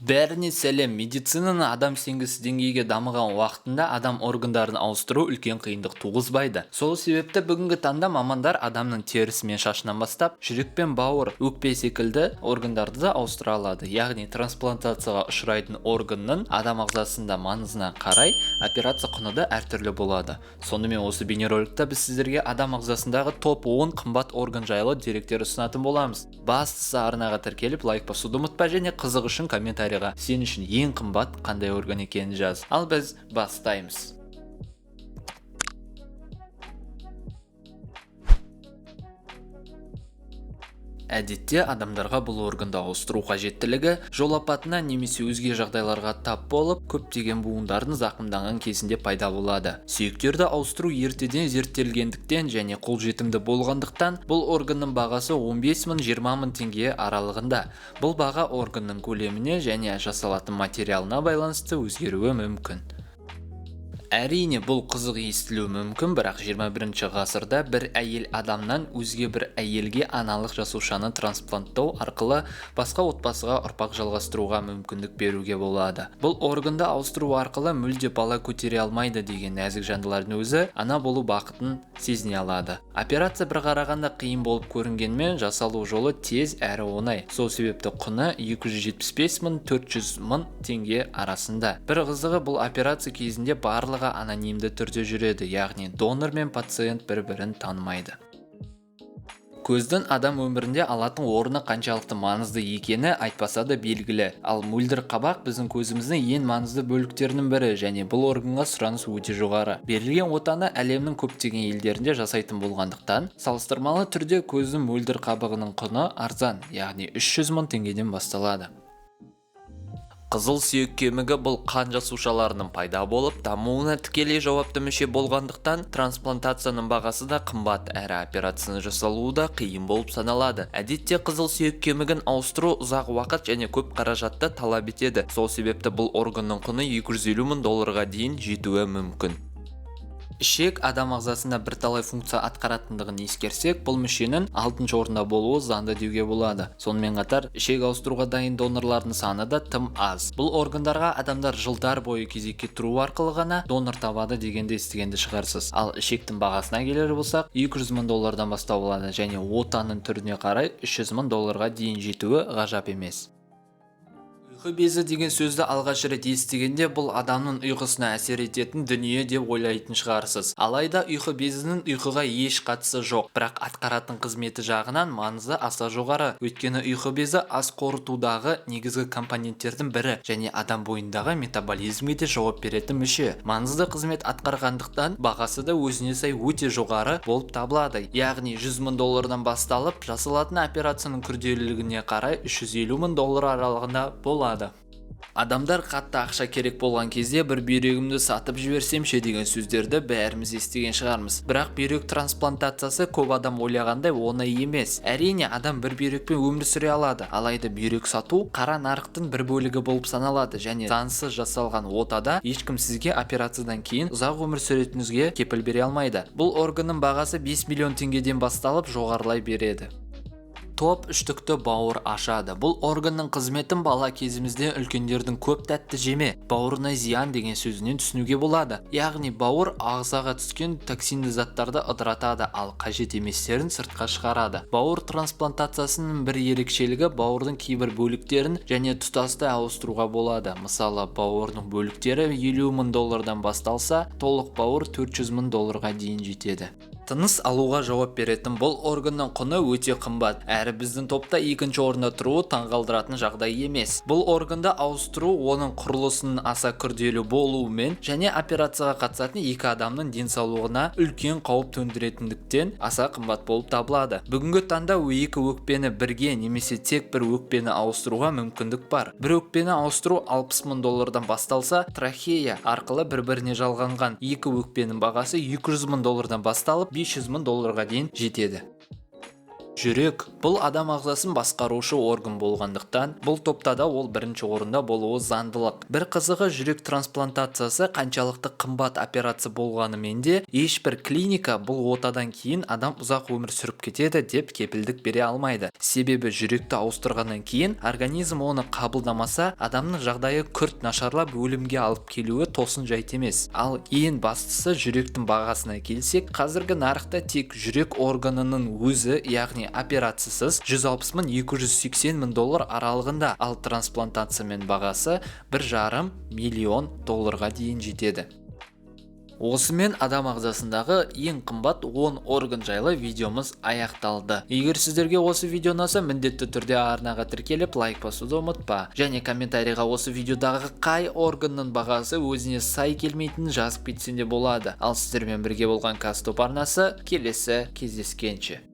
Бәріне сәлем. Медицинаның адам сенгісі деңгейге дамыған уақытында адам органдарын ауыстыру үлкен қиындық туғызбайды. Сол себепті бүгінгі таңда мамандар адамның терісі мен шашынан бастап, жүрек пен бауыр, өкпе секілді органдарды да ауыстыра алады. Яғни трансплантацияға ұшырайтын органның адам ағзасында маңызына қарай операция құны да әртүрлі болады. Сонымен осы бейнероликта біз сіздерге адам ағзасындағы топ 10 қымбат орган жайлы деректер ұсынатын боламыз. Бастысы арнаға тіркеліп лайк басуды ұмытпа, және қызық үшін комментарийға сен үшін ең қымбат қандай орган екенін жаз. Ал біз бастаймыз. Әдетте адамдарға бұл органды ауыстыру қажеттілігі жол апатына немесе өзге жағдайларға тап болып, көптеген буындардың зақымданған кезінде пайда болады. Сүйектерді ауыстыру ертеден зерттелгендіктен және қолжетімді болғандықтан, бұл органның бағасы 15 мың 20 мың теңге аралығында. Бұл баға органның көлеміне және жасалатын материалына байланысты өзгеруі мүмкін. Әрине, бұл қызық естілуі мүмкін, бірақ 21 ғасырда бір әйел адамнан өзге бір әйелге аналық жасушаны транспланттау арқылы басқа отбасыға ұрпақ жалғастыруға мүмкіндік беруге болады. Бұл органды ауыстыру арқылы мүлде бала көтере алмайды деген нәзік жандылардың өзі ана болу бақытын сезіне алады. Операция бір қарағанда қиын болып көрінгенмен, жасалу жолы тез әрі оңай. Сол себепті құны 275 мың 400 мың теңге арасында. Бір қызығы, бұл операция кезінде барлығы анонимді түрде жүреді, яғни донор мен пациент бір-бірін танымайды. Көздің адам өмірінде алатын орны қаншалықты маңызды екені айтпаса да белгілі. Ал мөлдір қабақ біздің көзіміздің ең маңызды бөліктерінің бірі, және бұл органға сұраныс өте жоғары. Берілген отаны әлемнің көптеген елдерінде жасайтын болғандықтан, салыстырмалы түрде көздің мөлдір қабығының құны арзан, яғни 300 мың теңгеден басталады. Қызыл сүйек кемігі бұл қан жасушаларының пайда болып, дамуына тікелей жауапты мүше болғандықтан, трансплантацияның бағасы да қымбат, әрі операцияны жасалуы да қиын болып саналады. Әдетте қызыл сүйек кемігін ауыстыру ұзақ уақыт және көп қаражатты талап етеді. Сол себепті бұл органның құны 250 мың долларға дейін жетуі мүмкін. Ішек адам ағзасында бірталай функция атқаратындығын ескерсек, бұл мүшенің 6-шы орында болуы заңды деуге болады. Сонымен қатар, ішек ауыстыруға дайын донорлардың саны да тым аз. Бұл органдарға адамдар жылдар бойы кезекке тұру арқылы ғана донор табады дегенді естігенді шығарсыз. Ал ішектің бағасына келер болсақ, 200 мың доллардан бастау болады, және отаның түріне қарай 300 мың долларға дейін жетуі ғажап емес. Ұйқы безі деген сөзді алғаш рет естігенде, бұл адамның ұйқысына әсер ететін дүние деп ойлайтын шығарсыз. Алайда ұйқы безінің ұйқыға еш қатысы жоқ, бірақ атқаратын қызметі жағынан маңызы аса жоғары. Өйткені ұйқы безі ас қорытудағы негізгі компоненттердің бірі, және адам бойындағы метаболизмге де жауап беретін мүше. Маңызды қызмет атқарғандықтан, бағасы да өзіне сай өте жоғары болып табылады. Яғни 100 мың доллардан басталып, жасалатын операцияның күрделілігіне қарай 350 мың доллар аралығында болады. Адамдар қатты ақша керек болған кезде бір бүйрегімді сатып жіберсемші деген сөздерді бәріміз естіген шығармыз. Бірақ бүйрек трансплантациясы көп адам ойлағандай оңай емес. Әрине, адам бір бүйрекпен өмір сүре алады. Алайда бүйрек сату қара нарықтың бір бөлігі болып саналады, және заңсыз жасалған отада ешкім сізге операциядан кейін ұзақ өмір сүретініңізге кепіл бере алмайды. Бұл органның бағасы 5 миллион теңгеден басталып жоғарылай береді. Топ үштікті бауыр ашады. Бұл органның қызметін бала кезімізде үлкендердің көп тәтті жеме, бауырына зиян деген сөзінен түсінуге болады. Яғни бауыр ағзаға түскен токсинді заттарды ыдыратады, ал қажет еместерін сыртқа шығарады. Бауыр трансплантациясының бір ерекшелігі бауырдың кейбір бөліктерін және тұтастай ауыстыруға болады. Мысалы, бауырдың бөліктері 50 мың доллардан басталса, толық бауыр 400 мың долларға дейін жетеді. Тыныс алуға жауап беретін бұл органның құны өте қымбат, әрі біздің топта екінші орында тұруы таңғалдыратын жағдай емес. Бұл органды ауыстыру оның құрылысының аса күрделі болуымен және операцияға қатысатын екі адамның денсаулығына үлкен қауіп төндіретіндіктен аса қымбат болып табылады. Бүгінгі таңда екі өкпені бірге немесе тек бір өкпені ауыстыруға мүмкіндік бар. Бір өкпені ауыстыру 60 мың доллардан басталса, трахея арқылы бір-біріне жалғанған екі өкпенің бағасы 200 мың доллардан басталып 500 мың долларға дейін жетеді. Жүрек бұл адам ағзасын басқарушы орган болғандықтан, бұл топта да ол бірінші орында болуы заңдылық. Бір қызығы, жүрек трансплантациясы қаншалықты қымбат операция болғанымен де, ешбір клиника бұл отадан кейін адам ұзақ өмір сүріп кетеді деп кепілдік бере алмайды. Себебі жүректі ауыстырғаннан кейін организм оны қабылдамаса, адамның жағдайы күрт нашарлап өлімге алып келуі тосын жайт емес. Ал ең бастысы, жүректің бағасына келсек, қазіргі нарықта тек жүрек органының өзі, яғни операциясыз 160 мың 280 мың доллар аралығында, ал трансплантациямен бағасы 1,5 миллион долларға дейін жетеді. Осымен адам ағзасындағы ең қымбат 10 орган жайлы видеомыз аяқталды. Егер сіздерге осы видео ұнаса, міндетті түрде арнаға тіркеліп лайк басуды ұмытпа. Және комментарийға осы видеодағы қай органның бағасы өзіне сай келмейтінін жазып кетсең де болады. Ал сіздермен бірге болған Қазтоп арнасы келесі кездескенше.